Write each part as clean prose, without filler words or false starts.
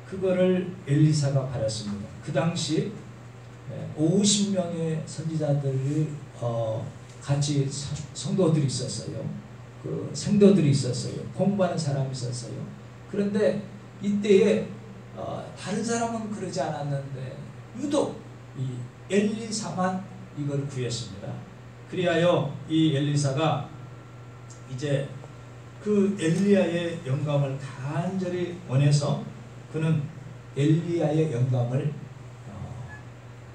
그거를 엘리사가 바랐습니다. 그 당시 50명의 선지자들이 같이 성도들이 있었어요. 그 생도들이 있었어요. 공부하는 사람이 있었어요. 그런데 이때에 다른 사람은 그러지 않았는데 유독 이 엘리사만 이걸 구했습니다. 그리하여 이 엘리사가 이제 그 엘리야의 영감을 간절히 원해서 그는 엘리야의 영감을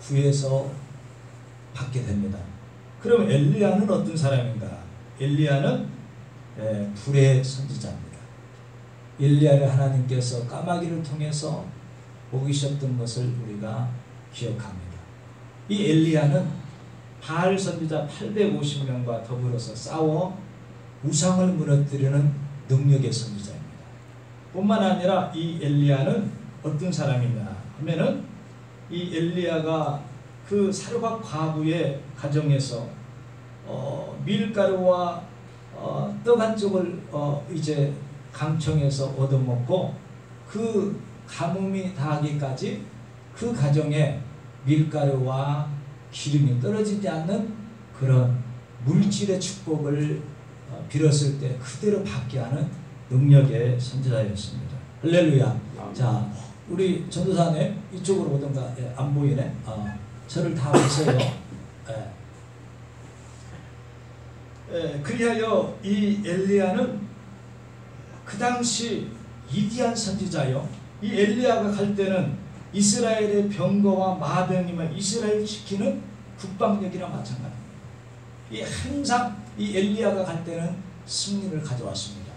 구해서 받게 됩니다. 그럼 엘리야는 어떤 사람인가? 엘리야는 불의 선지자입니다. 엘리야를 하나님께서 까마귀를 통해서 먹이셨던 것을 우리가 기억합니다. 이 엘리야는 바알 선지자 850명과 더불어서 싸워 우상을 무너뜨리는 능력의 선지자입니다. 뿐만 아니라 이 엘리야는 어떤 사람이냐 하면은 이 엘리야가 그 사르밧 과부의 가정에서 밀가루와 떡 한 쪽을 이제 강청에서 얻어먹고 그 가뭄이 다하기까지 그 가정에 밀가루와 기름이 떨어지지 않는 그런 물질의 축복을 빌었을 때 그대로 받게 하는 능력의 선지자였습니다. 할렐루야. 자, 우리 전도사님 이쪽으로 오던가. 안 보이네. 저를 다 보세요. 그리하여 이 엘리야는 그 당시 위대한 선지자요. 이 엘리야가 갈 때는 이스라엘의 병거와 마병이면 이스라엘을 지키는 국방력이나 마찬가지입니다. 이 항상 이 엘리야가 갈 때는 승리를 가져왔습니다.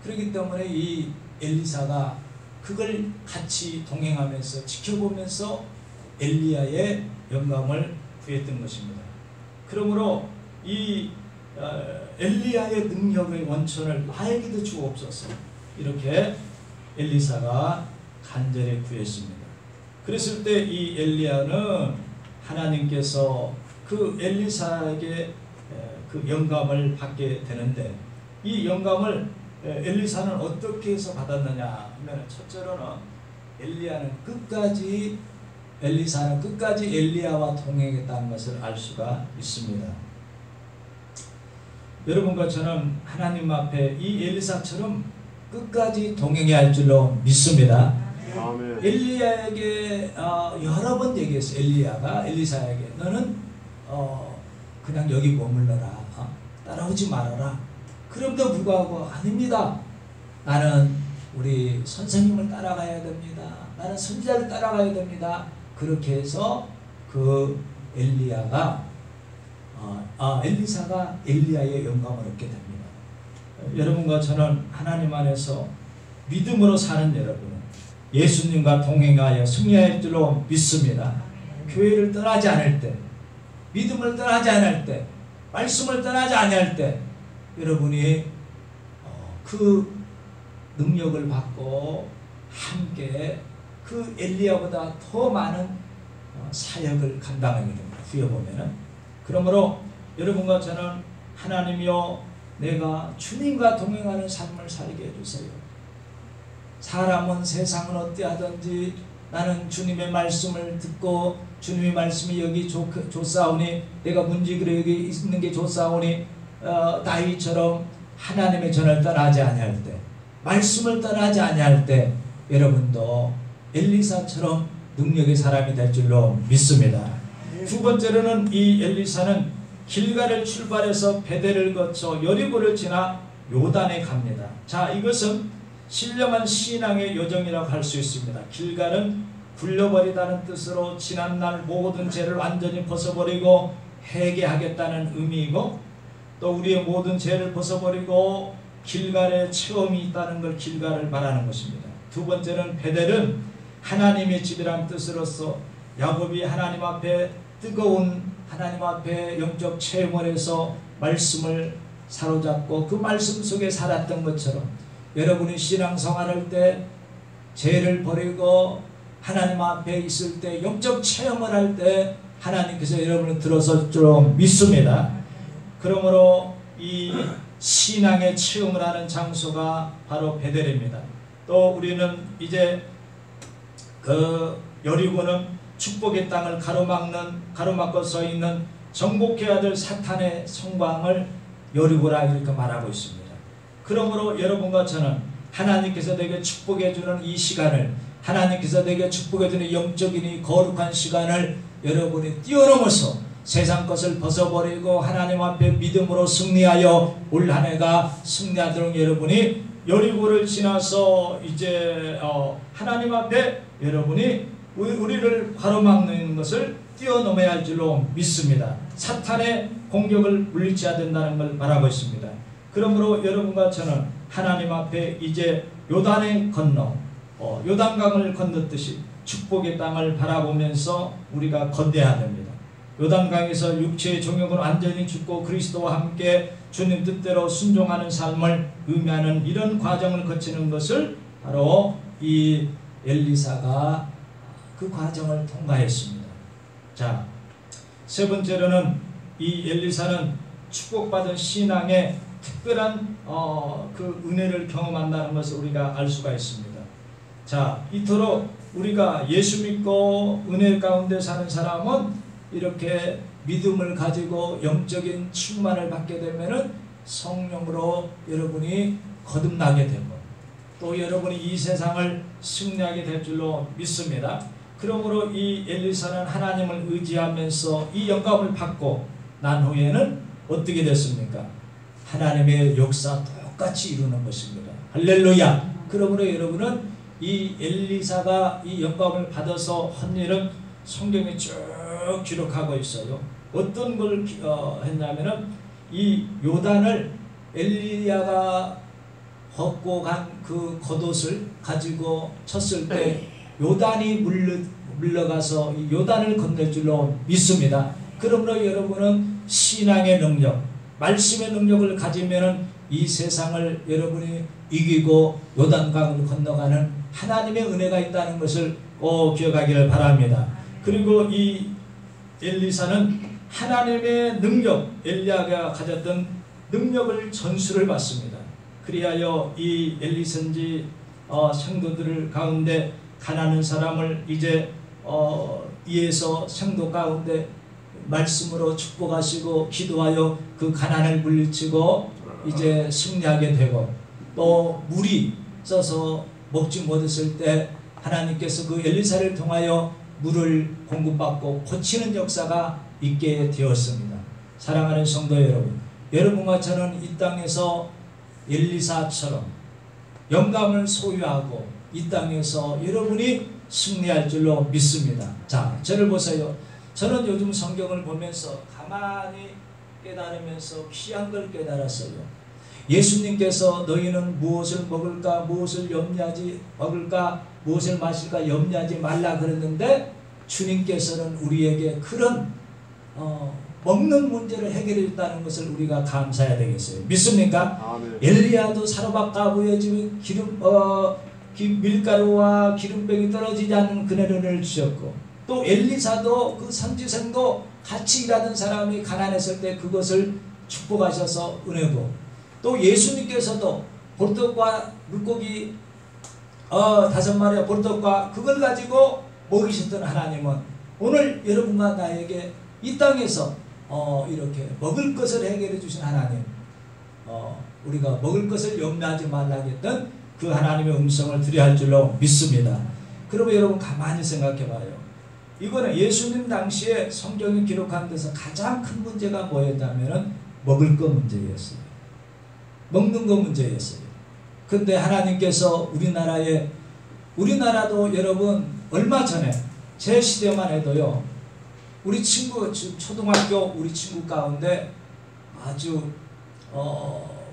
그렇기 때문에 이 엘리사가 그걸 같이 동행하면서 지켜보면서 엘리야의 영감을 구했던 것입니다. 그러므로 이 엘리야의 능력의 원천을 나에게도 주옵소서 이렇게 엘리사가 간절히 구했습니다. 그랬을 때 이 엘리야는 하나님께서 그 엘리사에게 그 영감을 받게 되는데 이 영감을 엘리사는 어떻게 해서 받았느냐 하면 첫째로는 엘리사는 끝까지 엘리야와 동행했다는 것을 알 수가 있습니다. 여러분과 저는 하나님 앞에 이 엘리사처럼 끝까지 동행해야 할 줄로 믿습니다. 아멘. 엘리야에게 여러 번 얘기했어요. 엘리야가 엘리사에게 너는 그냥 여기 머물러라. 따라오지 말아라. 그럼에도 불구하고 아닙니다. 나는 우리 선생님을 따라가야 됩니다. 나는 선지자를 따라가야 됩니다. 그렇게 해서 그 엘리사가 엘리야의 영감을 얻게 됩니다. 여러분과 저는 하나님 안에서 믿음으로 사는 여러분은 예수님과 동행하여 승리할 줄로 믿습니다. 교회를 떠나지 않을 때, 믿음을 떠나지 않을 때, 말씀을 떠나지 않을 때 여러분이 그 능력을 받고 함께 그 엘리야보다 더 많은 사역을 감당하게 됩니다. 후에 보면은. 그러므로 여러분과 저는 하나님이여 내가 주님과 동행하는 삶을 살게 해주세요. 사람은 세상은 어때하든지 나는 주님의 말씀을 듣고 주님의 말씀이 여기 좋사오니 내가 문지기로 여기 있는 게 좋사오니 다윗처럼 하나님의 전을 떠나지 아니할 때 말씀을 떠나지 아니할 때 여러분도 엘리사처럼 능력의 사람이 될 줄로 믿습니다. 두 번째로는 이 엘리사는 길갈을 출발해서 베델을 거쳐 여리고를 지나 요단에 갑니다. 자, 이것은 신령한 신앙의 여정이라고 할 수 있습니다. 길갈은 굴려버리다는 뜻으로 지난날 모든 죄를 완전히 벗어버리고 회개하겠다는 의미이고 또 우리의 모든 죄를 벗어버리고 길갈의 체험이 있다는 걸 길갈을 말하는 것입니다. 두 번째는 베델은 하나님의 집이란 뜻으로서 야곱이 하나님 앞에 뜨거운 하나님 앞에 영적 체험을 해서 말씀을 사로잡고 그 말씀 속에 살았던 것처럼 여러분이 신앙생활할 때 죄를 버리고 하나님 앞에 있을 때 영적 체험을 할 때 하나님께서 여러분을 들어설 줄 믿습니다. 그러므로 이 신앙의 체험을 하는 장소가 바로 베델입니다. 또 우리는 이제 그 여리고는 축복의 땅을 가로막고 서 있는 정복해야 될 사탄의 성광을 여리고라 이렇게 말하고 있습니다. 그러므로 여러분과 저는 하나님께서 내게 축복해 주는 이 시간을, 하나님께서 내게 축복해 주는 영적이니 거룩한 시간을 여러분이 뛰어넘어서 세상 것을 벗어버리고 하나님 앞에 믿음으로 승리하여 올 한 해가 승리하도록 여러분이 여리고를 지나서 이제 하나님 앞에 여러분이 우리를 가로막는 것을 뛰어넘어야 할 줄로 믿습니다. 사탄의 공격을 물리쳐야 된다는 걸 말하고 있습니다. 그러므로 여러분과 저는 하나님 앞에 이제 요단의 건너 요단강을 건넜듯이 축복의 땅을 바라보면서 우리가 건너야 됩니다. 요단강에서 육체의 종욕은 완전히 죽고 그리스도와 함께 주님 뜻대로 순종하는 삶을 의미하는 이런 과정을 거치는 것을 바로 이 엘리사가 그 과정을 통과했습니다. 자, 세 번째로는 이 엘리사는 축복받은 신앙의 특별한 그 은혜를 경험한다는 것을 우리가 알 수가 있습니다. 자, 이토록 우리가 예수 믿고 은혜 가운데 사는 사람은 이렇게 믿음을 가지고 영적인 충만을 받게 되면은 성령으로 여러분이 거듭나게 되고 또 여러분이 이 세상을 승리하게 될 줄로 믿습니다. 그러므로 이 엘리사는 하나님을 의지하면서 이 영감을 받고 난 후에는 어떻게 됐습니까? 하나님의 역사 똑같이 이루는 것입니다. 할렐루야. 그러므로 여러분은 이 엘리사가 이 영감을 받아서 한 일은 성경에 쭉 기록하고 있어요. 어떤 걸 했냐면은 이 요단을 엘리야가 걷고 간 그 겉옷을 가지고 쳤을 때 요단이 물러가서 이 요단을 건널 줄로 믿습니다. 그러므로 여러분은 신앙의 능력, 말씀의 능력을 가지면은 이 세상을 여러분이 이기고 요단강을 건너가는 하나님의 은혜가 있다는 것을 꼭 기억하기를 바랍니다. 그리고 이 엘리사는 하나님의 능력, 엘리야가 가졌던 능력을 전수를 받습니다. 그리하여 이 엘리선지 성도들 가운데 가난한 사람을 이제 이에서 성도 가운데 말씀으로 축복하시고 기도하여 그 가난을 물리치고 이제 승리하게 되고 또 물이 써서 먹지 못했을 때 하나님께서 그 엘리사를 통하여 물을 공급받고 고치는 역사가 있게 되었습니다. 사랑하는 성도 여러분, 여러분과 저는 이 땅에서 엘리사처럼 영감을 소유하고 이 땅에서 여러분이 승리할 줄로 믿습니다. 자, 저를 보세요. 저는 요즘 성경을 보면서 가만히 깨달으면서 귀한 걸 깨달았어요. 예수님께서 너희는 무엇을 먹을까 무엇을 염려하지 먹을까 무엇을 마실까 염려하지 말라 그랬는데 주님께서는 우리에게 그런 먹는 문제를 해결해 줬다는 것을 우리가 감사해야 되겠어요. 믿습니까? 아멘. 엘리야도 사로잡 가부에 지금 밀가루와 기름병이 떨어지지 않는 그네를 주셨고 또 엘리사도 그 선지생도 같이 일하던 사람이 가난했을 때 그것을 축복하셔서 은혜고 또 예수님께서도 보리떡과 물고기 5마리의 보리떡과 그걸 가지고 먹이셨던 하나님은 오늘 여러분과 나에게 이 땅에서 이렇게 먹을 것을 해결해 주신 하나님, 우리가 먹을 것을 염려하지 말라 했던 그 하나님의 음성을 드려야 할 줄로 믿습니다. 그러면 여러분 가만히 생각해 봐요. 이거는 예수님 당시에 성경이 기록한 데서 가장 큰 문제가 뭐였냐면은 먹을 것 문제였어요. 먹는 것 문제였어요. 근데 하나님께서 우리나라도 여러분 얼마 전에 제 시대만 해도요. 우리 친구 초등학교 우리 친구 가운데 아주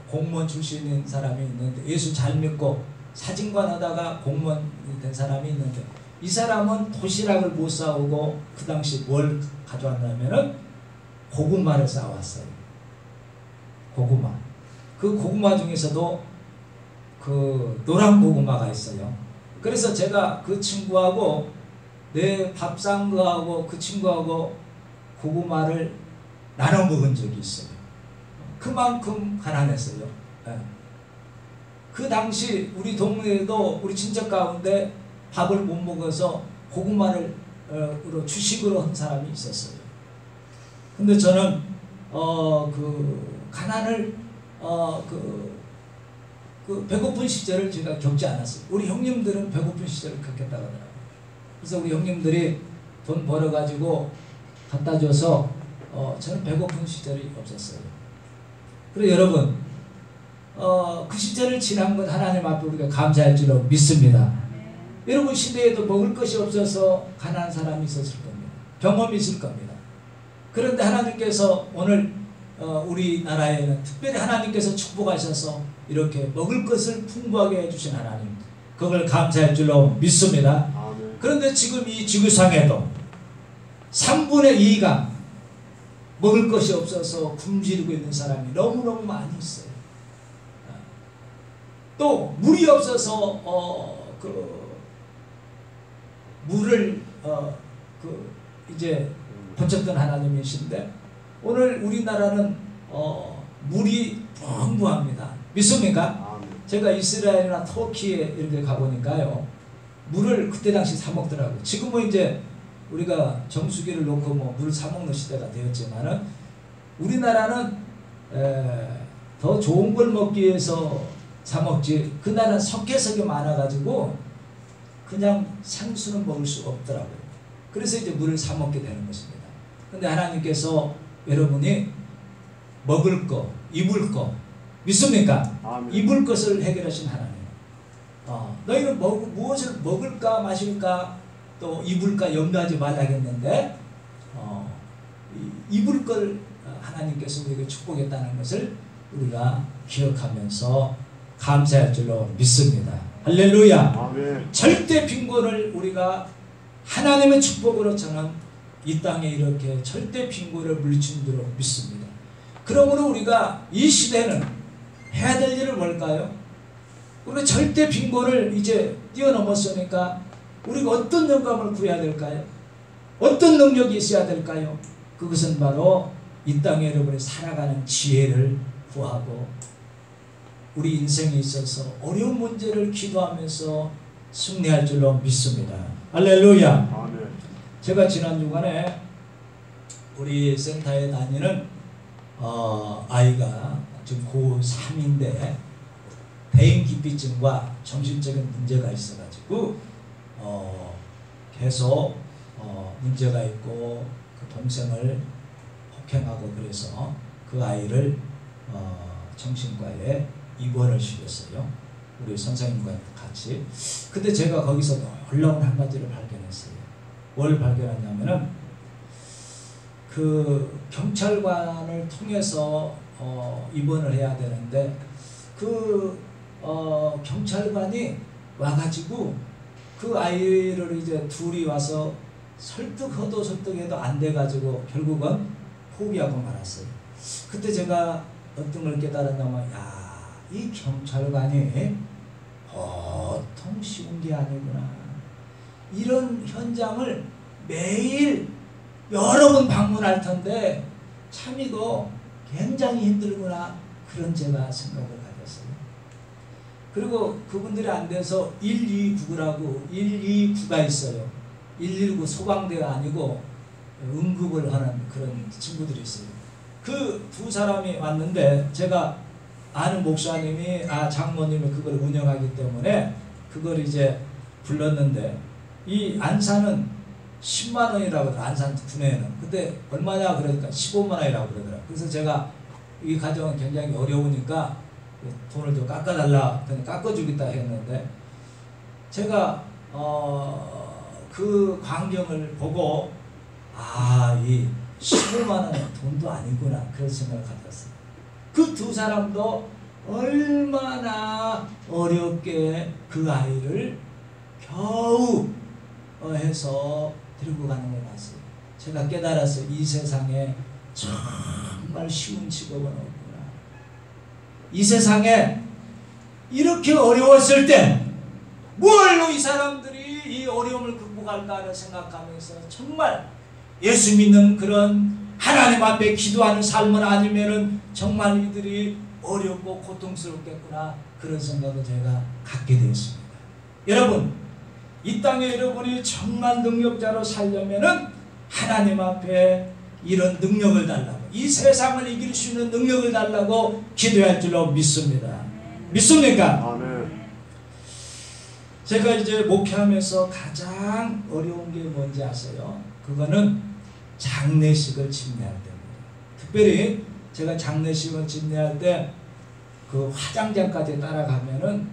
공무원 출신인 사람이 있는데 예수 잘 믿고 사진관 하다가 공무원 된 사람이 있는데 이 사람은 도시락을 못 싸오고 그 당시 뭘 가져왔냐면은 고구마를 싸왔어요. 고구마. 그 고구마 중에서도 그 노란 고구마가 있어요. 그래서 제가 그 친구하고 내 밥상 거하고 그 친구하고 고구마를 나눠 먹은 적이 있어요. 그만큼 가난했어요. 네. 그 당시 우리 동네에도 우리 친척 가운데 밥을 못 먹어서 고구마를 주식으로 한 사람이 있었어요. 근데 저는 그 가난을 그 배고픈 시절을 제가 겪지 않았어요. 우리 형님들은 배고픈 시절을 겪겠다고 하더라고요. 그래서 우리 형님들이 돈 벌어가지고 갖다 줘서 저는 배고픈 시절이 없었어요. 그리고 여러분 그 시절을 지난 것 하나님 앞에 우리가 감사할 줄로 믿습니다. 여러분 시대에도 먹을 것이 없어서 가난한 사람이 있었을 겁니다. 경험이 있을 겁니다. 그런데 하나님께서 오늘 우리나라에는 특별히 하나님께서 축복하셔서 이렇게 먹을 것을 풍부하게 해주신 하나님, 그걸 감사할 줄로 믿습니다. 아멘. 그런데 지금 이 지구상에도 3분의 2가 먹을 것이 없어서 굶주리고 있는 사람이 너무너무 많이 있어요. 또 물이 없어서 물을 이제 보셨던 하나님이신데 오늘 우리나라는 물이 풍부합니다. 믿습니까? 아멘. 제가 이스라엘이나 터키에 이렇게 가보니까요, 물을 그때 당시 사 먹더라고요. 지금은 이제 우리가 정수기를 놓고 뭐 물을 사 먹는 시대가 되었지만은 우리나라는 더 좋은 걸 먹기 위해서 사 먹지, 그 나라는 석회석이 많아가지고 그냥 생수는 먹을 수가 없더라고요. 그래서 이제 물을 사 먹게 되는 것입니다. 근데 하나님께서 여러분이 먹을 거, 입을 거 믿습니까? 아멘. 입을 것을 해결하신 하나님. 너희는 무엇을 먹을까 마실까 또 입을까 염려하지 말라겠는데 입을 걸 하나님께서 우리에게 축복했다는 것을 우리가 기억하면서 감사할 줄로 믿습니다. 할렐루야. 아멘. 절대 빈곤을 우리가 하나님의 축복으로 저는 이 땅에 이렇게 절대 빈곤을 물리치도록 믿습니다. 그러므로 우리가 이 시대는 해야 될 일은 뭘까요? 우리가 절대 빈곤을 이제 뛰어넘었으니까 우리가 어떤 영감을 구해야 될까요? 어떤 능력이 있어야 될까요? 그것은 바로 이 땅에 여러분이 살아가는 지혜를 구하고 우리 인생에 있어서 어려운 문제를 기도하면서 승리할 줄로 믿습니다. 할렐루야. 아멘. 제가 지난 주간에 우리 센터에 다니는 아이가 지금 고3인데 대인기피증과 정신적인 문제가 있어가지고 계속 문제가 있고 그 동생을 폭행하고 그래서 그 아이를 정신과에 입원을 시켰어요. 우리 선생님과 같이. 근데 제가 거기서 놀라운 한 가지를 발견했어요. 뭘 발견했냐면은 그 경찰관을 통해서 입원을 해야 되는데 그 경찰관이 와가지고 그 아이를 이제 둘이 와서 설득해도 안 돼가지고 결국은 포기하고 말았어요. 그때 제가 어떤 걸 깨달았냐면 이 경찰관이 보통 쉬운 게 아니구나. 이런 현장을 매일 여러 번 방문할 텐데 참 이거 굉장히 힘들구나. 그런 제가 생각을 가졌어요. 그리고 그분들이 안 돼서 129라고 129가 있어요. 119 소방대가 아니고 응급을 하는 그런 친구들이 있어요. 그 두 사람이 왔는데 제가 아는 목사님이 장모님이 그걸 운영하기 때문에 그걸 이제 불렀는데 이 안산은 10만 원이라고 하더라. 안산 군에는. 근데 얼마냐 그러니까 15만 원이라고 그러더라. 그래서 제가 이 가정은 굉장히 어려우니까 돈을 좀 깎아달라. 깎아주겠다 했는데 제가 그 광경을 보고 이 15만 원은 돈도 아니구나. 그런 생각을 가졌어요. 그 두 사람도 얼마나 어렵게 그 아이를 겨우 해서 들고 가는 걸 봤어요. 제가 깨달았어요. 이 세상에 정말 쉬운 직업은 없구나. 이 세상에 이렇게 어려웠을 때 뭘로 이 사람들이 이 어려움을 극복할까를 생각하면서 정말 예수 믿는 그런 하나님 앞에 기도하는 삶은 아니면은 정말 이들이 어렵고 고통스럽겠구나. 그런 생각을 제가 갖게 되었습니다. 여러분, 이 땅에 여러분이 정말 능력자로 살려면은 하나님 앞에 이런 능력을 달라고, 이 세상을 이길 수 있는 능력을 달라고 기도할 줄로 믿습니다. 믿습니까? 아멘. 제가 이제 목회하면서 가장 어려운 게 뭔지 아세요? 그거는 장례식을 집례할 때입니다. 특별히 제가 장례식을 집례할 때 그 화장장까지 따라가면은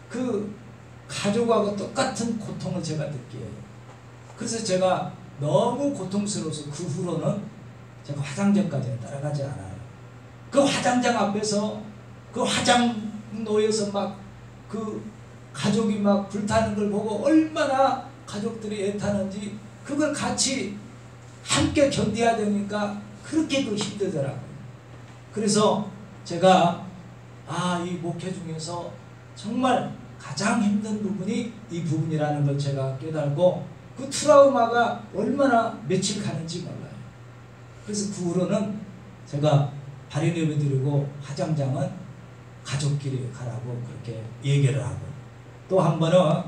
그 가족하고 똑같은 고통을 제가 느껴요. 그래서 제가 너무 고통스러워서 그 후로는 제가 화장장까지 따라가지 않아요. 그 화장장 앞에서 그 화장노에서 막 그 가족이 막 불타는 걸 보고 얼마나 가족들이 애타는지 그걸 같이 함께 견뎌야 되니까 그렇게 그 힘들더라고요. 그래서 제가 이 목회 중에서 정말 가장 힘든 부분이 이 부분이라는 걸 제가 깨달고 그 트라우마가 얼마나 며칠 가는지 몰라요. 그래서 그 후로는 제가 발인 예배 드리고 화장장은 가족끼리 가라고 그렇게 얘기를 하고, 또 한 번은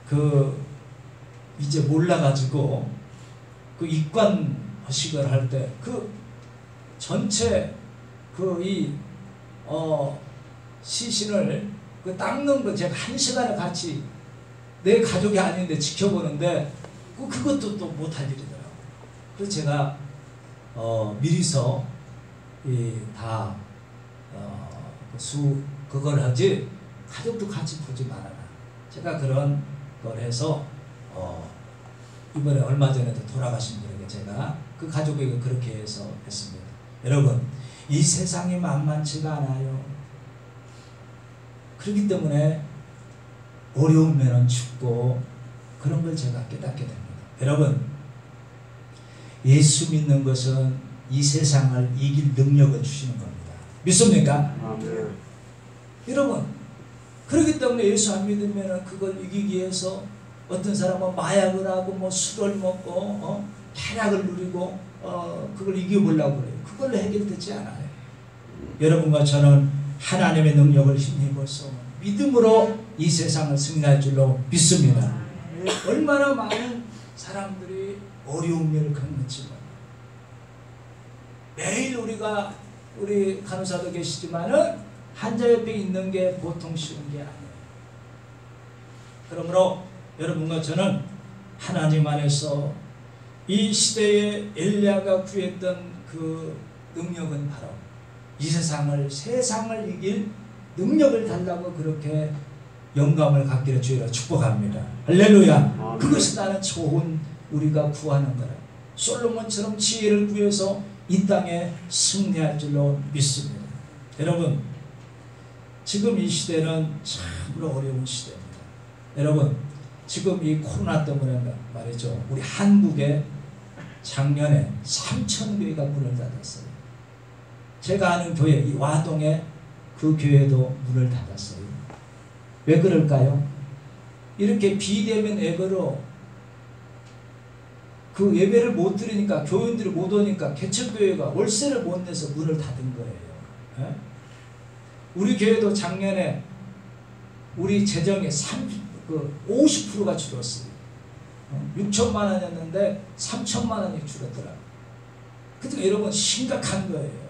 그 이제 몰라가지고 그 입관식을 할 때 그 전체 그 시신을 그 닦는 거 제가 1시간을 같이 내 가족이 아닌데 지켜보는데 그것도 또 못할 일이더라고요. 그래서 제가 미리서 다 그걸 하지 가족도 같이 보지 말아라. 제가 그런 걸 해서 이번에 얼마 전에도 돌아가신 분에게 제가 그 가족에게 그렇게 해서 했습니다. 여러분, 이 세상이 만만치가 않아요. 그렇기 때문에 어려우면 죽고 그런 걸 제가 깨닫게 됩니다. 여러분, 예수 믿는 것은 이 세상을 이길 능력을 주시는 겁니다. 믿습니까? 아멘. 여러분, 그렇기 때문에 예수 안 믿으면 그걸 이기기 위해서 어떤 사람은 마약을 하고 뭐 술을 먹고 쾌락을 누리고 그걸 이겨보려고 그래요. 그걸로 해결되지 않아요. 여러분과 저는 하나님의 능력을 힘입어서 믿음으로 이 세상을 승리할 줄로 믿습니다. 얼마나 많은 사람들이 어려운 일을 겪는지 몰라요. 매일 우리 간호사도 계시지만은 환자 옆에 있는 게 보통 쉬운 게 아니에요. 그러므로 여러분과 저는 하나님 안에서 이 시대에 엘리야가 구했던 그 능력은 바로 이 세상을 이길 능력을 달라고 그렇게 영감을 갖기를 주의로 축복합니다. 할렐루야. 그것이 나는 좋은 우리가 구하는 거라. 솔로몬처럼 지혜를 구해서 이 땅에 승리할 줄로 믿습니다. 여러분, 지금 이 시대는 참으로 어려운 시대입니다. 여러분, 지금 이 코로나 때문에 말이죠. 우리 한국에 작년에 3,000교회가 문을 닫았어요. 제가 아는 교회, 이 와동에 그 교회도 문을 닫았어요. 왜 그럴까요? 이렇게 비대면 앱으로 그 예배를 못 드리니까, 교인들이 못 오니까 개척교회가 월세를 못 내서 문을 닫은 거예요. 에? 우리 교회도 작년에 우리 재정의 50%가 줄었어요. 6천만 원이었는데 3천만 원이 줄었더라고요. 그러니까 여러분, 심각한 거예요.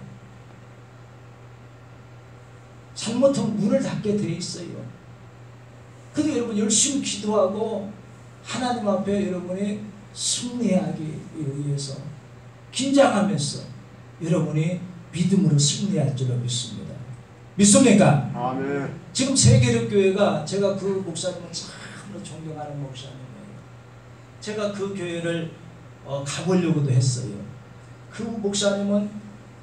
잘못하면 문을 닫게 돼 있어요. 그런데 여러분, 열심히 기도하고 하나님 앞에 여러분이 승리하기 위해서 긴장하면서 여러분이 믿음으로 승리할 줄로 믿습니다. 믿습니까? 아멘. 지금 세계력교회가, 제가 그 목사님은 참으로 존경하는 목사님이에요. 제가 그 교회를 가보려고도 했어요. 그 목사님은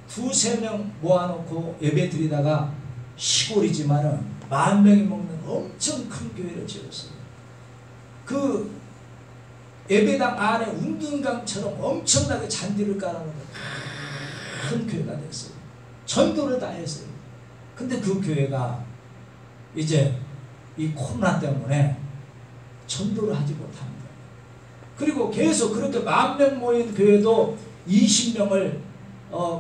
2~3명 모아놓고 예배 드리다가 시골이지만은 10,000명이 먹는 엄청 큰 교회를 지었어요. 그 예배당 안에 운동장처럼 엄청나게 잔디를 깔아놓은 큰 교회가 됐어요. 전도를 다 했어요. 근데 그 교회가 이제 이 코로나 때문에 전도를 하지 못합니다. 그리고 계속 그렇게 10,000명 모인 교회도 20명을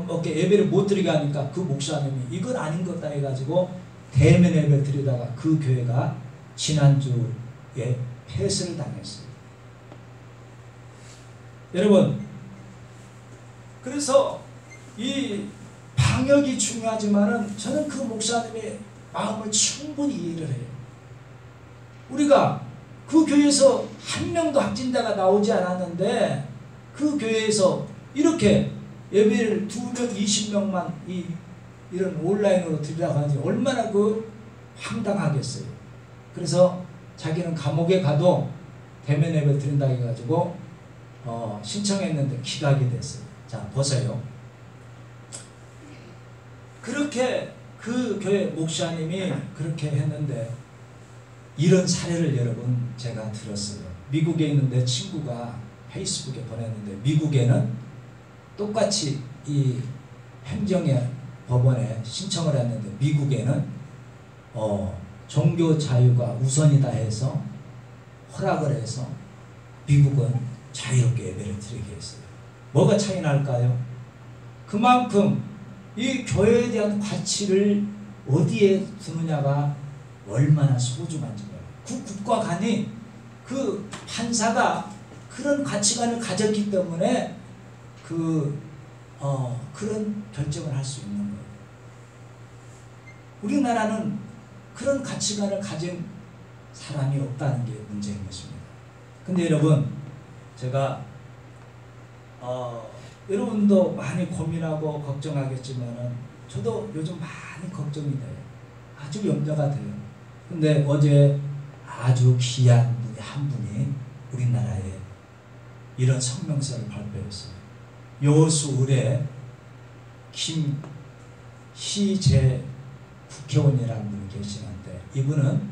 이렇게 예배를 못 드리게 하니까 그 목사님이 이건 아닌 것다 해가지고 대면 예배 드리다가 그 교회가 지난주에 폐쇄를 당했어요. 여러분, 그래서 이 방역이 중요하지만은 저는 그 목사님의 마음을 충분히 이해를 해요. 우리가 그 교회에서 한 명도 확진자가 나오지 않았는데 그 교회에서 이렇게 예배를 2명, 20명만 이런 온라인으로 드리라고 하지 얼마나 그 황당하겠어요. 그래서 자기는 감옥에 가도 대면 예배 드린다고 해가지고 신청했는데 기각이 됐어요. 자, 보세요. 그렇게 그 교회 목사님이 그렇게 했는데 이런 사례를 여러분 제가 들었어요. 미국에 있는 내 친구가 페이스북에 보냈는데 미국에는 똑같이 이 행정의 법원에 신청을 했는데 미국에는 종교 자유가 우선이다 해서 허락을 해서 미국은 자유롭게 예배를 드리게 했어요. 뭐가 차이 날까요? 그만큼 이 교회에 대한 가치를 어디에 두느냐가 얼마나 소중한지 몰라요. 그 국가 간이 그 판사가 그런 가치관을 가졌기 때문에 그런 결정을 할 수 있는 거예요. 우리나라는 그런 가치관을 가진 사람이 없다는 게 문제인 것입니다. 근데 여러분, 제가 여러분도 많이 고민하고 걱정하겠지만은 저도 요즘 많이 걱정이 돼요. 아주 염려가 돼요. 근데 어제 아주 귀한 분이 한 분이 우리나라에 이런 성명서를 발표했어요. 여수 의뢰 김희재 국회의원이라는 분이 계시는데 이분은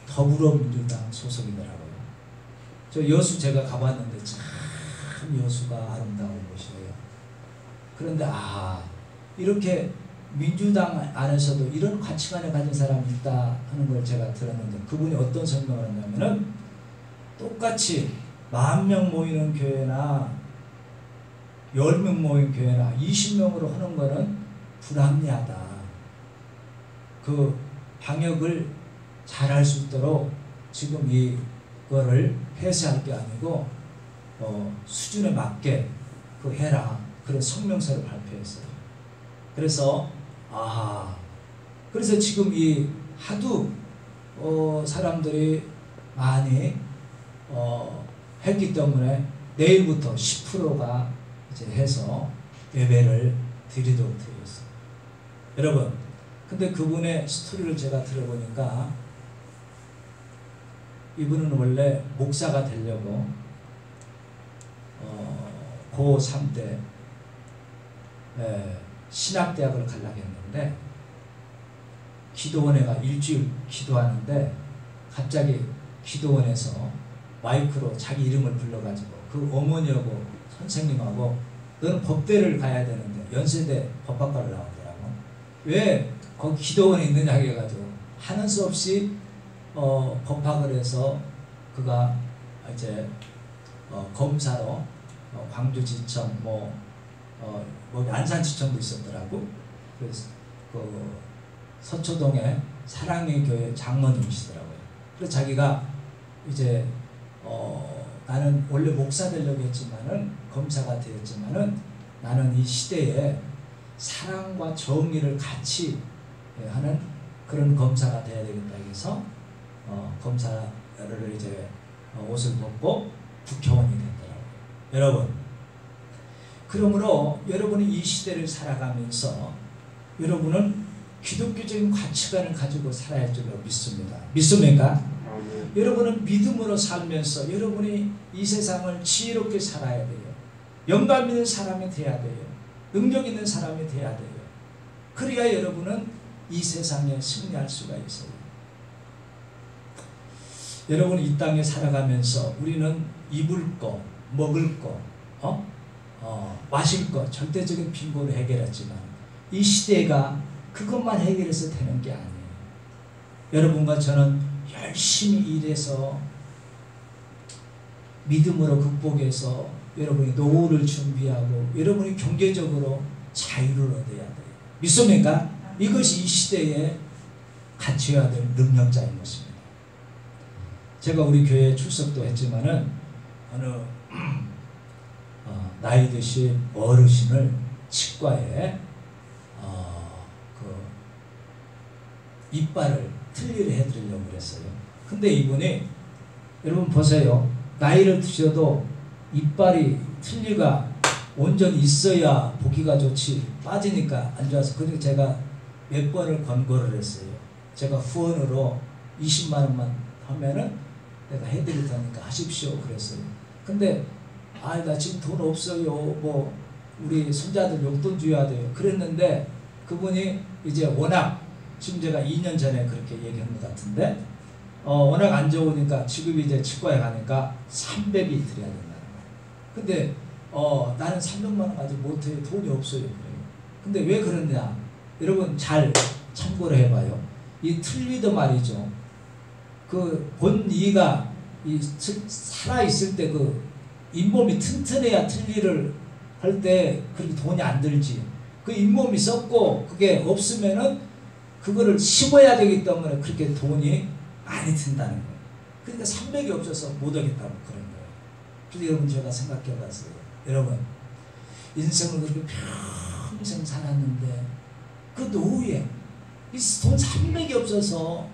더불어민주당 소속이더라고요. 저 여수 제가 가봤는데 참 여수가 아름다운 곳이에요. 그런데 이렇게 민주당 안에서도 이런 가치관을 가진 사람이 있다 하는 걸 제가 들었는데 그분이 어떤 설명을 했냐면은 똑같이 10,000명 모이는 교회나 10명 모인 교회나 20명으로 하는 거는 불합리하다. 그 방역을 잘할 수 있도록 지금 이거를 폐쇄할 게 아니고 수준에 맞게 그 해라. 그런 성명서를 발표했어요. 그래서 그래서 지금 이 하도 사람들이 많이 했기 때문에 내일부터 10%가 이제 해서 예배를 드리도록 되어 있어요. 여러분, 근데 그분의 스토리를 제가 들어보니까 이분은 원래 목사가 되려고 고3 때 신학대학을 가려고 했는데 기도원회가 일주일 기도하는데 갑자기 기도원에서 마이크로 자기 이름을 불러가지고 그 어머니하고 선생님하고 너는 법대를 가야 되는데 연세대 법학과를 나오더라고. 왜 거기 기도원에 있느냐 해가지고 하는 수 없이 법학을 해서 그가 이제 검사로 광주지청 안산지청도 있었더라고. 그래서 그 서초동에 사랑의 교회 장로님이시더라고요. 그래서 자기가 이제 나는 원래 목사 되려고 했지만은 검사가 되었지만은 나는 이 시대에 사랑과 정의를 같이 하는 그런 검사가 돼야 되겠다 해서 검사를 이제 옷을 벗고 국회의원이 됐더라고요. 여러분, 그러므로 여러분이 이 시대를 살아가면서 여러분은 기독교적인 가치관을 가지고 살아야 할 줄로 믿습니다. 믿습니까? 여러분은 믿음으로 살면서 여러분이 이 세상을 지혜롭게 살아야 돼요. 영감 있는 사람이 돼야 돼요. 능력 있는 사람이 돼야 돼요. 그래야 여러분은 이 세상에 승리할 수가 있어요. 여러분, 이 땅에 살아가면서 우리는 입을 거, 먹을 거, 마실 거, 절대적인 빈곤을 해결했지만 이 시대가 그것만 해결해서 되는 게 아니에요. 여러분과 저는 열심히 일해서 믿음으로 극복해서 여러분이 노후를 준비하고 여러분이 경제적으로 자유를 얻어야 돼요. 믿습니까? 이것이 이 시대의 갖춰야 될 능력자인 것입니다. 제가 우리 교회에 출석도 했지만은 어느 나이 드신 어르신을 치과에 이빨을 틀니를 해드리려고 그랬어요. 근데 이분이 여러분 보세요. 나이를 드셔도 이빨이 틀니가 온전히 있어야 보기가 좋지 빠지니까 안 좋아서 그래서 제가 몇 번을 권고를 했어요. 제가 후원으로 20만 원만 하면은 내가 해드릴 테니까 하십시오 그랬어요. 근데 나 지금 돈 없어요. 뭐 우리 손자들 용돈 줘야 돼요. 그랬는데 그분이 이제 워낙 지금 제가 2년 전에 그렇게 얘기한 것 같은데 워낙 안 좋으니까 지금 이제 치과에 가니까 300이 드려야 된다는 거예요. 근데 나는 300만 원 가지고 못해요. 돈이 없어요. 그래요. 근데 왜 그러냐? 여러분 잘 참고를 해봐요. 이 틀니도 말이죠. 그 본이가 살아있을 때 그 잇몸이 튼튼해야 틀니를 할 때 그렇게 돈이 안 들지. 그 잇몸이 썩고 그게 없으면은 그거를 심어야 되기 때문에 그렇게 돈이 많이 든다는 거예요. 그러니까 300이 없어서 못 하겠다고 그런 거예요. 그래서 여러분 제가 생각해 봤어요. 여러분 인생을 그렇게 평생 살았는데 그 노후에 이 돈 300이 없어서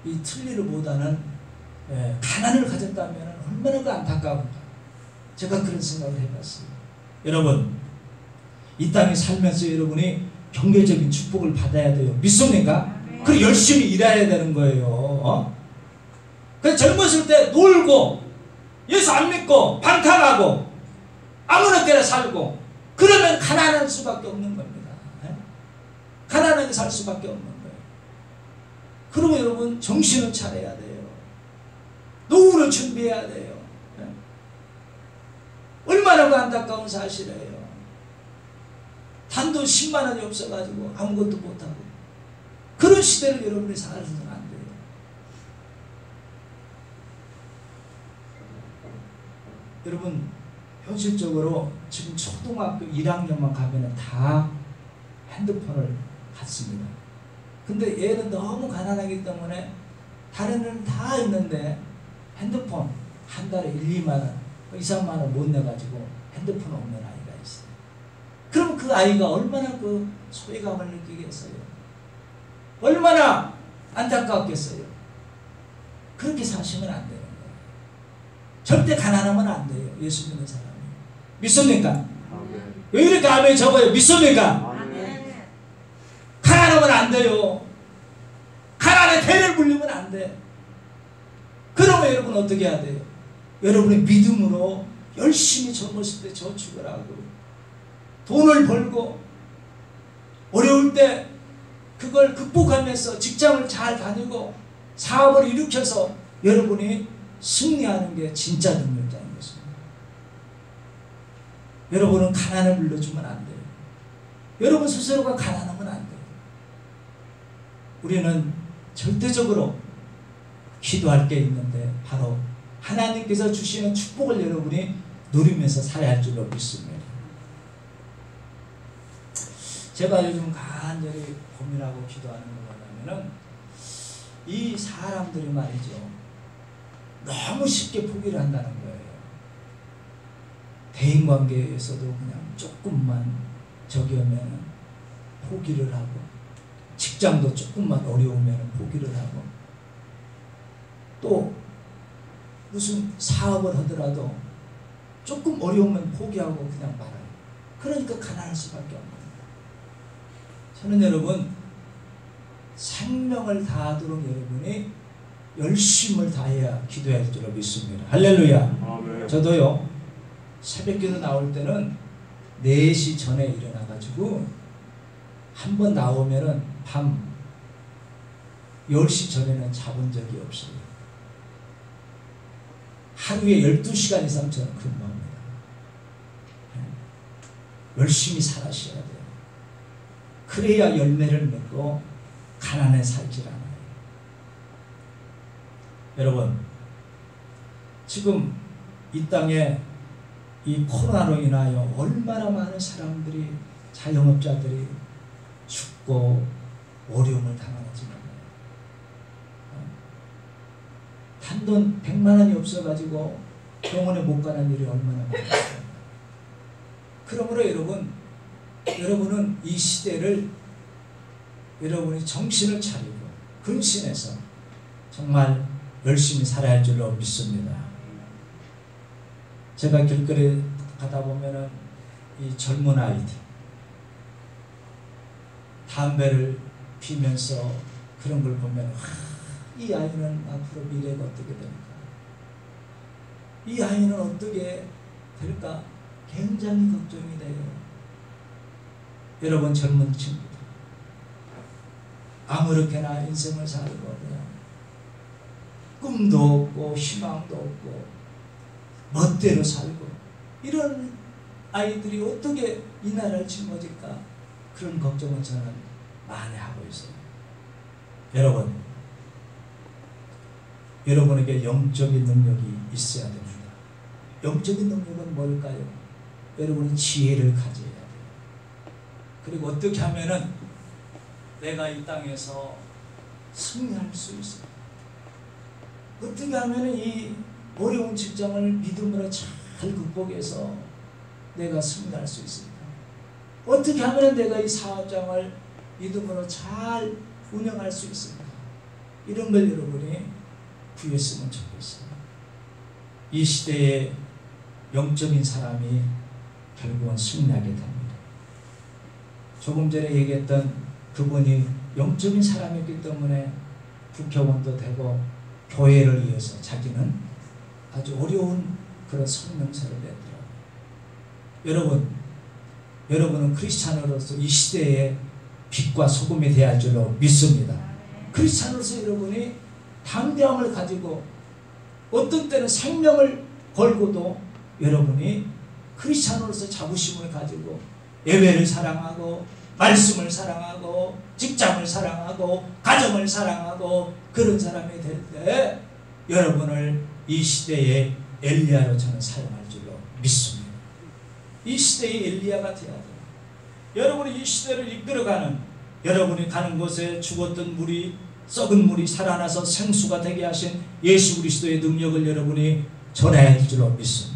이 틀니를 못하는 가난을 가졌다면 얼마나 그 안타까운가. 제가 그런 생각을 해봤어요. 여러분 이 땅에 살면서 여러분이 경제적인 축복을 받아야 돼요. 믿습니까? 그리고 열심히 일해야 되는 거예요. 그래서 젊었을 때 놀고 예수 안 믿고 방탕하고 아무나 때나 살고 그러면 가난할 수밖에 없는 겁니다. 가난하게 살 수밖에 없는 거예요. 그리고 여러분 정신을 차려야 돼요. 노후를 준비해야 돼요. 얼마나 그 안타까운 사실이에요. 단돈 10만 원이 없어가지고 아무것도 못하고 그런 시대를 여러분이 살아서는 안 돼요. 여러분 현실적으로 지금 초등학교 1학년만 가면은 다 핸드폰을 갖습니다. 근데 얘는 너무 가난하기 때문에 다른 애는 다 있는데 핸드폰 한 달에 1, 2만 원, 2, 3만 원 못 내가지고 핸드폰 없는 아이가 있어요. 그럼 그 아이가 얼마나 그 소외감을 느끼겠어요. 얼마나 안타깝겠어요. 그렇게 사시면 안 되는 거예요. 절대 가난하면 안 돼요. 예수 믿는 사람이. 믿습니까? 아멘. 왜 이렇게 아멘 적어요? 믿습니까? 아멘. 가난하면 안 돼요. 가난에 대를 물리면 안 돼. 그러면 여러분 어떻게 해야 돼요? 여러분의 믿음으로 열심히 젊었을 때 저축을 하고 돈을 벌고 어려울 때 그걸 극복하면서 직장을 잘 다니고 사업을 일으켜서 여러분이 승리하는 게 진짜 능력자인 것입니다. 여러분은 가난을 물려주면 안 돼요. 여러분 스스로가 가난하면 안 돼요. 우리는 절대적으로 기도할 게 있는데 바로 하나님께서 주시는 축복을 여러분이 누리면서 살아야 할 줄로 믿습니다. 제가 요즘 간절히 고민하고 기도하는 거 뭐냐면은 이 사람들이 말이죠. 너무 쉽게 포기를 한다는 거예요. 대인관계에서도 그냥 조금만 저기 하면 포기를 하고 직장도 조금만 어려우면 포기를 하고 또 무슨 사업을 하더라도 조금 어려우면 포기하고 그냥 말아요. 그러니까 가난할 수밖에 없는 거예요. 저는 여러분 생명을 다하도록 여러분이 열심을 다해야 기도할 줄로 믿습니다. 할렐루야. 아멘. 저도요 새벽기도 나올 때는 4시 전에 일어나가지고 한 번 나오면은 밤 10시 전에는 자본 적이 없어요. 하루에 12시간 이상 저는 근무합니다. 열심히 살아셔야 돼요. 그래야 열매를 맺고 가난에 살질 않아요. 여러분 지금 이 땅에 이 코로나로 인하여 얼마나 많은 사람들이 자영업자들이 죽고 어려움을 당하는지 몰라요. 단돈 100만 원이 없어가지고 병원에 못 가는 일이 얼마나 많습니까? 그러므로 여러분은 이 시대를 여러분이 정신을 차리고 근신해서 정말 열심히 살아야 할 줄로 믿습니다. 제가 길거리에 가다 보면은 이 젊은 아이들 담배를 피면서 그런 걸 보면 이 아이는 앞으로 미래가 어떻게 될까? 이 아이는 어떻게 될까? 굉장히 걱정이 돼요. 여러분 젊은 친구들 아무렇게나 인생을 살고 그냥 꿈도 없고 희망도 없고 멋대로 살고 이런 아이들이 어떻게 이 나라를 짊어질까? 그런 걱정은 저는 많이 하고 있어요. 여러분에게 영적인 능력이 있어야 됩니다. 영적인 능력은 뭘까요? 여러분은 지혜를 가져야 돼요. 그리고 어떻게 하면은 내가 이 땅에서 승리할 수 있어요. 어떻게 하면은 이 어려운 직장을 믿음으로 잘 극복해서 내가 승리할 수 있을까? 어떻게 하면 내가 이 사업장을 믿음으로 잘 운영할 수 있을까? 이런 걸 여러분이 구했으면 좋겠어요. 이 시대에 영적인 사람이 결국은 승리하게 됩니다. 조금 전에 얘기했던 그분이 영적인 사람이기 때문에 국회의원도 되고 교회를 위해서 자기는 아주 어려운 그런 성명서를 냈더라고요. 여러분은 크리스찬으로서 이 시대에 빛과 소금이 되어야 할 줄로 믿습니다. 크리스찬으로서 여러분이 담대함을 가지고 어떤 때는 생명을 걸고도 여러분이 크리스찬으로서 자부심을 가지고 예배를 사랑하고 말씀을 사랑하고 직장을 사랑하고 가정을 사랑하고 그런 사람이 될 때 여러분을 이 시대의 엘리야로 저는 사용할 줄로 믿습니다. 이 시대의 엘리야가 되어야 돼요. 여러분이 이 시대를 이끌어가는 여러분이 가는 곳에 죽었던 물이 썩은 물이 살아나서 생수가 되게 하신 예수 그리스도의 능력을 여러분이 전해야 할 줄로 믿습니다.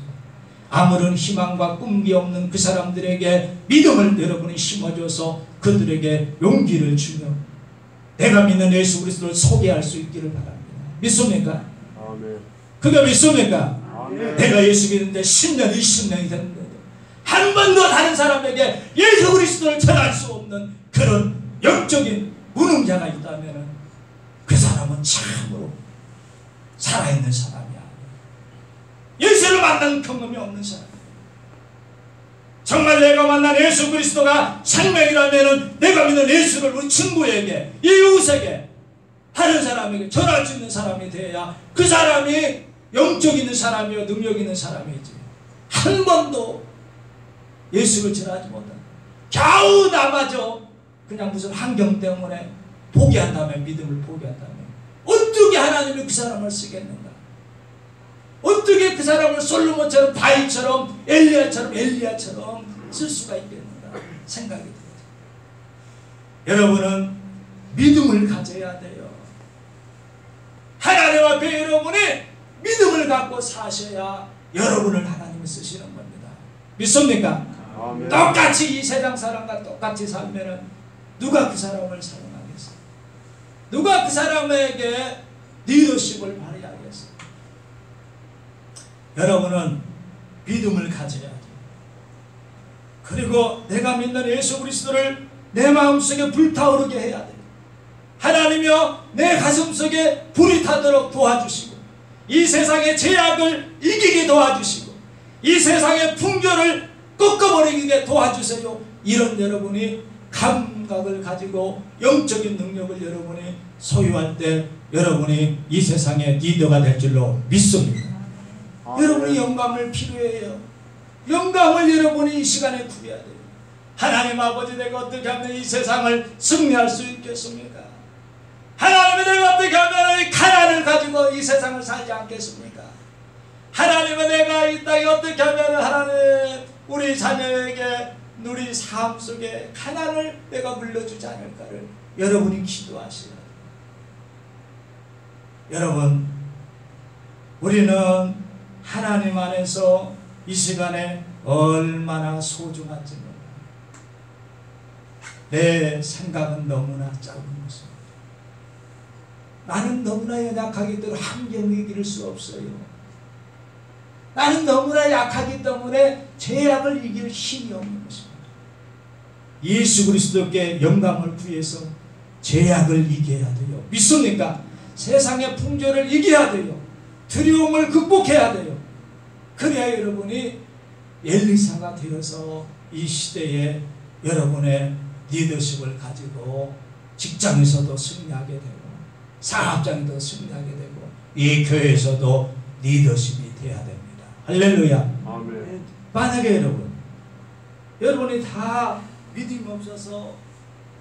아무런 희망과 꿈이 없는 그 사람들에게 믿음을 여러분이 심어줘서 그들에게 용기를 주며 내가 믿는 예수 그리스도를 소개할 수 있기를 바랍니다. 믿습니까? 아멘. 그게 믿습니까? 아멘. 내가 예수 믿는데 10년 20년이 됐는데 한 번도 다른 사람에게 예수 그리스도를 전할 수 없는 그런 영적인 무능자가 있다면 그 사람은 참으로 살아있는 사람이야. 예수를 만난 경험이 없는 사람. 정말 내가 만난 예수 그리스도가 생명이라면 내가 믿는 예수를 우리 친구에게 이웃에게 다른 사람에게 전할 수 있는 사람이 되어야 그 사람이 영적 있는 사람이요 능력 있는 사람이지. 한 번도 예수를 전하지 못한 겨우 나마저 그냥 무슨 환경 때문에 포기한다면 믿음을 포기한다면 어떻게 하나님이 그 사람을 쓰겠는가? 어떻게 그 사람을 솔로몬처럼 다윗처럼 엘리야처럼 쓸 수가 있겠는가 생각이 들어요. 여러분은 믿음을 가져야 돼요. 하나님 앞에 여러분이 믿음을 갖고 사셔야 여러분을 하나님이 쓰시는 겁니다. 믿습니까? 아멘. 똑같이 이 세상 사람과 똑같이 살면은 누가 그 사람을 사랑하겠어요? 누가 그 사람에게 리더십을 발휘하겠어요? 여러분은 믿음을 가져야 돼요. 그리고 내가 믿는 예수 그리스도를 내 마음속에 불타오르게 해야 돼요. 하나님이여 내 가슴속에 불이 타도록 도와주시고 이 세상의 죄악을 이기게 도와주시고 이 세상의 풍조를 꺾어버리게 도와주세요. 이런 여러분이 감각을 가지고 영적인 능력을 여러분이 소유할 때 여러분이 이 세상의 리더가 될 줄로 믿습니다. 여러분이 영감을 필요해요. 영감을 여러분이 이 시간에 구해야 돼요. 하나님 아버지 내가 어떻게 하면 이 세상을 승리할 수 있겠습니까? 하나님이 내가 어떻게 하면 이 가난을 가지고 이 세상을 살지 않겠습니까? 하나님은 내가 이 땅에 어떻게 하면 하나님 우리 자녀에게 우리 삶 속에 가난을 내가 물려주지 않을까를 여러분이 기도하셔야 돼요. 여러분 우리는 하나님 안에서 이 시간에 얼마나 소중한지 몰라요. 내 생각은 너무나 짧은 것입니다. 나는 너무나 연약하기 때문에 함정을 이길 수 없어요. 나는 너무나 약하기 때문에 죄악을 이길 힘이 없는 것입니다. 예수 그리스도께 영광을 구해서 죄악을 이겨야 돼요. 믿습니까? 세상의 풍조를 이겨야 돼요. 두려움을 극복해야 돼요. 그래야 여러분이 엘리사가 되어서 이 시대에 여러분의 리더십을 가지고 직장에서도 승리하게 되고 사업장에도 승리하게 되고 이 교회에서도 리더십이 돼야 됩니다. 할렐루야. 아멘. 만약에 여러분이 다 믿음이 없어서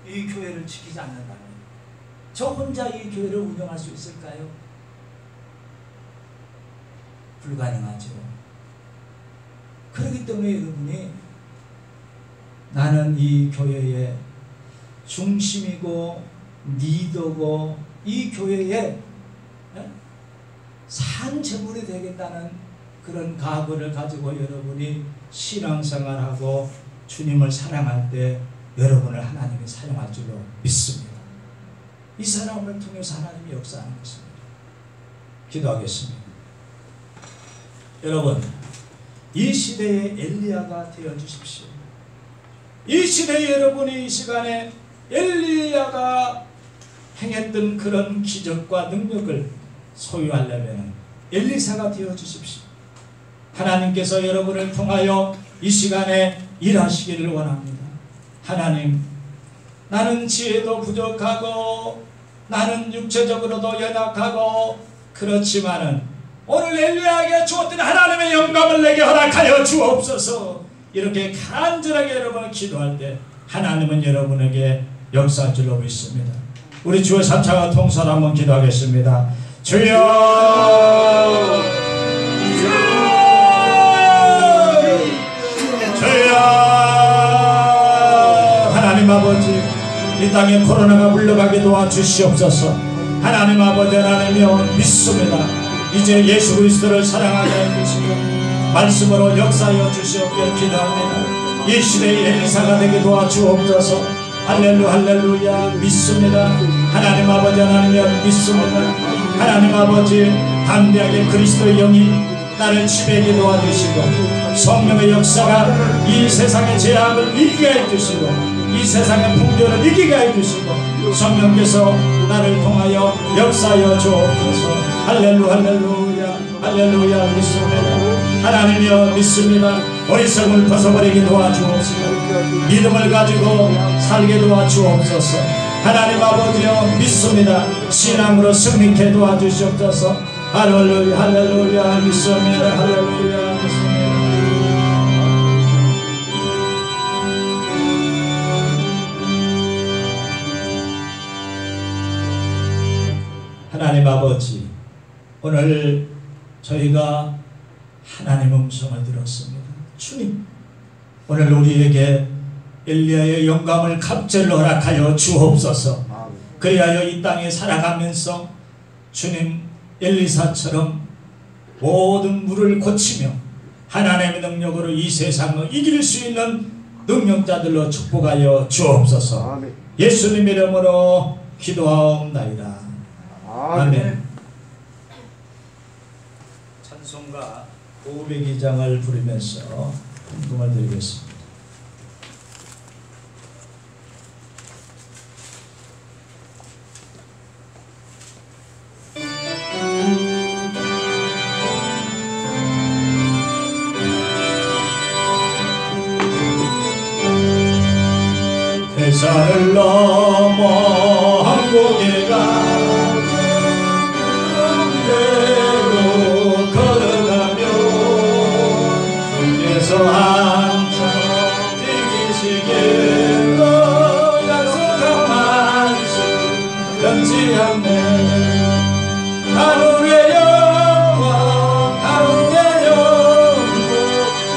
이 교회를 지키지 않는다면 저 혼자 이 교회를 운영할 수 있을까요? 불가능하죠. 그렇기 때문에 여러분이 나는 이 교회의 중심이고 리더고 이 교회의 산재물이 되겠다는 그런 각오를 가지고 여러분이 신앙생활하고 주님을 사랑할 때 여러분을 하나님이 사용할 줄로 믿습니다. 이 사람을 통해서 하나님이 역사하는 것입니다. 기도하겠습니다. 여러분, 이 시대의 엘리야가 되어주십시오. 이 시대에 여러분이 이 시간에 엘리야가 행했던 그런 기적과 능력을 소유하려면 엘리사가 되어주십시오. 하나님께서 여러분을 통하여 이 시간에 일하시기를 원합니다. 하나님, 나는 지혜도 부족하고 나는 육체적으로도 연약하고 그렇지만은 오늘 엘리야에게 주었던 하나님의 영감을 내게 허락하여 주옵소서. 이렇게 간절하게 여러분을 기도할 때 하나님은 여러분에게 역사할 줄로 믿습니다. 우리 주의 3차가 통사로 한번 기도하겠습니다. 주여, 주여, 하나님 아버지, 이 땅에 코로나가 물러가게 도와주시옵소서. 하나님 아버지, 하나님이여 믿습니다. 이제 예수 그리스도를 사랑하게 해주시고 말씀으로 역사하여 주시옵기를 기도합니다. 이 시대의 엘리사가 되게 도와주옵소서. 할렐루야, 할렐루야. 믿습니다. 하나님 아버지, 하나님이여 믿습니다. 하나님 아버지, 담대하게 그리스도의 영이 나를 지배하게 도와주시고 성령의 역사가 이 세상의 죄악을 이기게 해주시고 이 세상의 풍조를 이기게 해주시고 성령께서 나를 통하여 역사하여 주옵소서. 할렐루야, 할렐루야, 할렐루야. 믿습니다. 하나님이여 믿습니다. 어리석음을 벗어버리게 도와주옵소서. 믿음을 가지고 살게 도와주옵소서. 하나님 아버지여 믿습니다. 신앙으로 승리케 도와주시옵소서. 할렐루야, 할렐루야. 믿습니다. 할렐루야, 믿습니다. 하나님 아버지, 오늘 저희가 하나님의 음성을 들었습니다. 주님, 오늘 우리에게 엘리야의 영감을 갑절로 허락하여 주옵소서. 그리하여 이 땅에 살아가면서 주님 엘리사처럼 모든 물을 고치며 하나님의 능력으로 이 세상을 이길 수 있는 능력자들로 축복하여 주옵소서. 예수님 이름으로 기도하옵나이다. 아멘. 찬송가 502장을 부르면서 헌금을 드리겠습니다. 대산을 넘어 한국에 가 한참 지키시길 약속한 말씀 변치 않네. 하늘의 영광, 하늘의 영광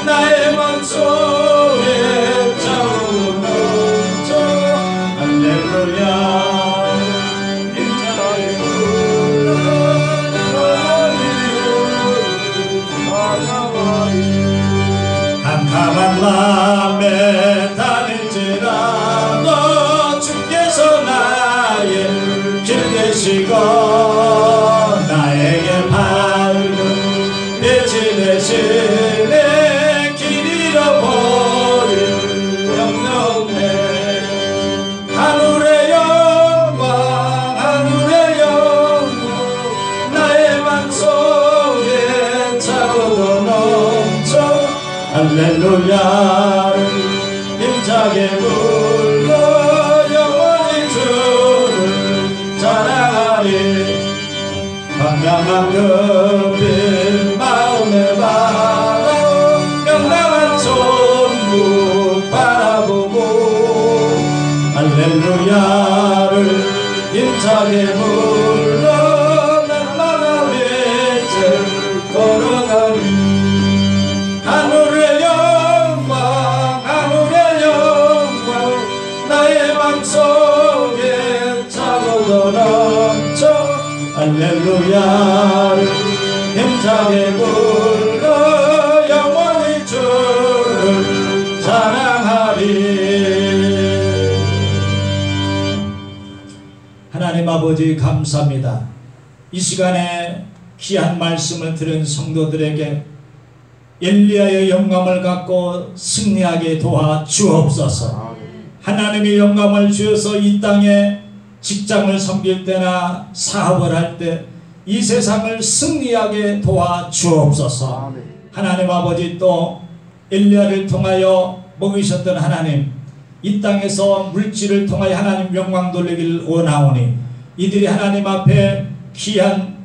나의 맘속에 차오르는 저 할렐루야. 인자의 험난함에 다닐지라도 주께서 나의 길 되시고 나에게 밝은 빛이 되시네. 길 잃어버린 영영해 하늘의 영광 하늘의 영광 나의 맘속에 차고도 넘쳐 할렐루야를 힘차게 불러 영원히 주를 자랑하리. 광명한 그빛 마음에 바라 명랑한 천국 바라보고 할렐루야를 힘차게 불러 날마다 빛을 걸어가리. 하늘의 영광 하늘의 영광 나의 맘속에 차고도 넘쳐 할렐루야를 힘차게 불러 영원히 주를 사랑하리. 하나님 아버지 감사합니다. 이 시간에 귀한 말씀을 들은 성도들에게 엘리야의 영감을 갖고 승리하게 도와 주옵소서. 하나님의 영감을 주셔서 이 땅에 직장을 섬길 때나 사업을 할 때 이 세상을 승리하게 도와 주옵소서. 하나님 아버지 또 엘리야를 통하여 먹이셨던 하나님, 이 땅에서 물질을 통하여 하나님 영광 돌리기를 원하오니 이들이 하나님 앞에 귀한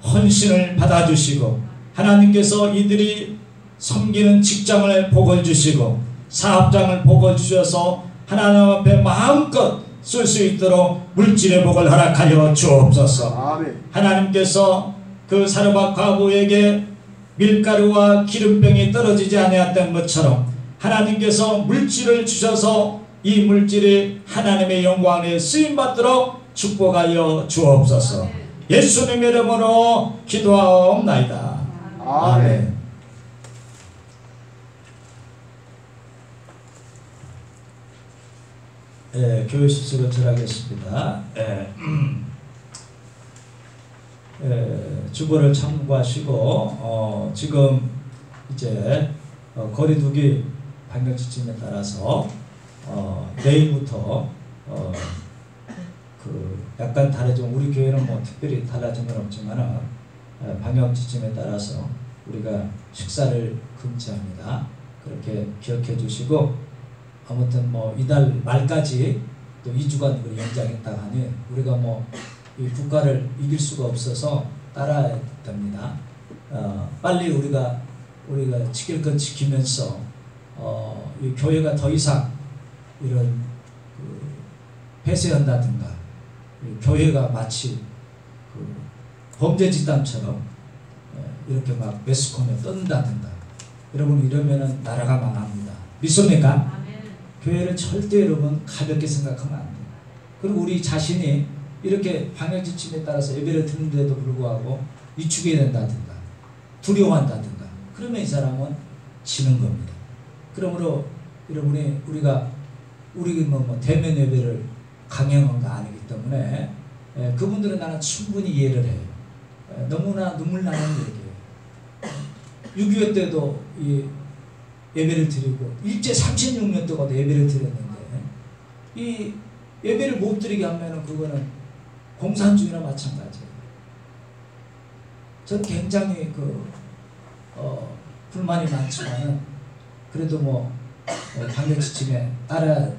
헌신을 받아주시고 하나님께서 이들이 섬기는 직장을 복을 주시고 사업장을 복을 주셔서 하나님 앞에 마음껏 쓸 수 있도록 물질의 복을 허락하여 주옵소서. 아멘. 하나님께서 그 사르밧 과부에게 밀가루와 기름병이 떨어지지 아니했던 것처럼 하나님께서 물질을 주셔서 이 물질이 하나님의 영광에 쓰임받도록 축복하여 주옵소서. 예수님의 이름으로 기도하옵나이다. 아멘. 교회 수식을 절하겠습니다. 주보를 참고하시고 지금 이제 거리두기 방역 지침에 따라서 내일부터 그 약간 다르지만 우리 교회는 뭐 특별히 달라진 건 없지만은 방역 지침에 따라서 우리가 식사를 금지합니다. 그렇게 기억해 주시고 아무튼 뭐 이달 말까지 또 2주간 연장했다 하니 우리가 뭐 이 국가를 이길 수가 없어서 따라야 됩니다. 빨리 우리가 지킬 것 지키면서 이 교회가 더 이상 이런 그 폐쇄한다든가 교회가 마치 그 범죄 집단처럼 이렇게 막 매스컴에 뜬다든가 여러분 이러면은 나라가 망합니다. 믿습니까? 교회를 절대 여러분 가볍게 생각하면 안 돼요. 그리고 우리 자신이 이렇게 방역 지침에 따라서 예배를 드는데도 불구하고 위축이 된다든가 두려워한다든가 그러면 이 사람은 지는 겁니다. 그러므로 여러분이 우리가 뭐 대면 예배를 강행한 거 아니기 때문에 그분들은 나는 충분히 이해를 해요. 너무나 눈물 나는 얘기예요. 6.25 때도 이 예배를 드리고 일제 36년 동안 예배를 드렸는데 이 예배를 못 드리게 하면은 그거는 공산주의나 마찬가지예요. 저는 굉장히 불만이 많지만은 그래도 뭐 방역 지침에 따라야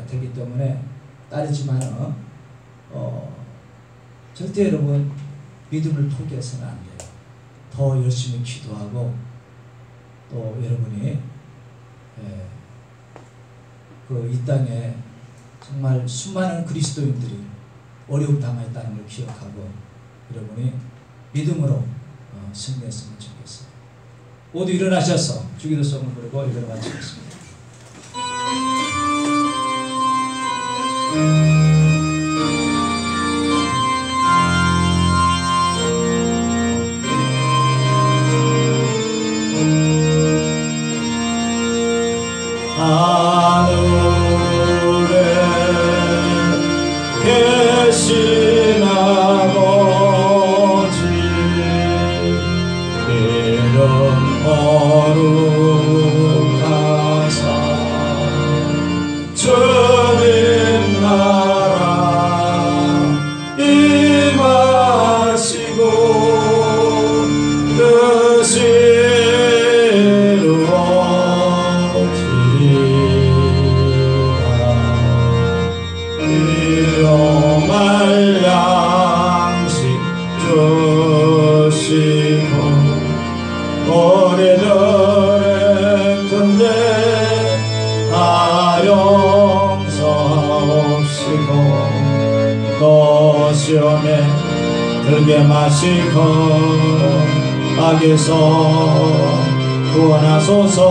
되기 때문에 따르지만은 절대 여러분 믿음을 포기해서는 안 돼요. 더 열심히 기도하고 또 여러분이 이 땅에 정말 수많은 그리스도인들이 어려움 당했다는 걸 기억하고 여러분이 믿음으로 승리했으면 좋겠어요. 모두 일어나셔서 주기도송을 부르고 예배를 마치겠습니다. 아 우리들의 근대 다 용서하옵시고 또 시험에 들게 마시고 악에서 구원하소서.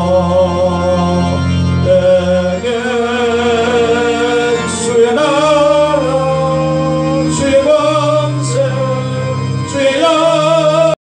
내게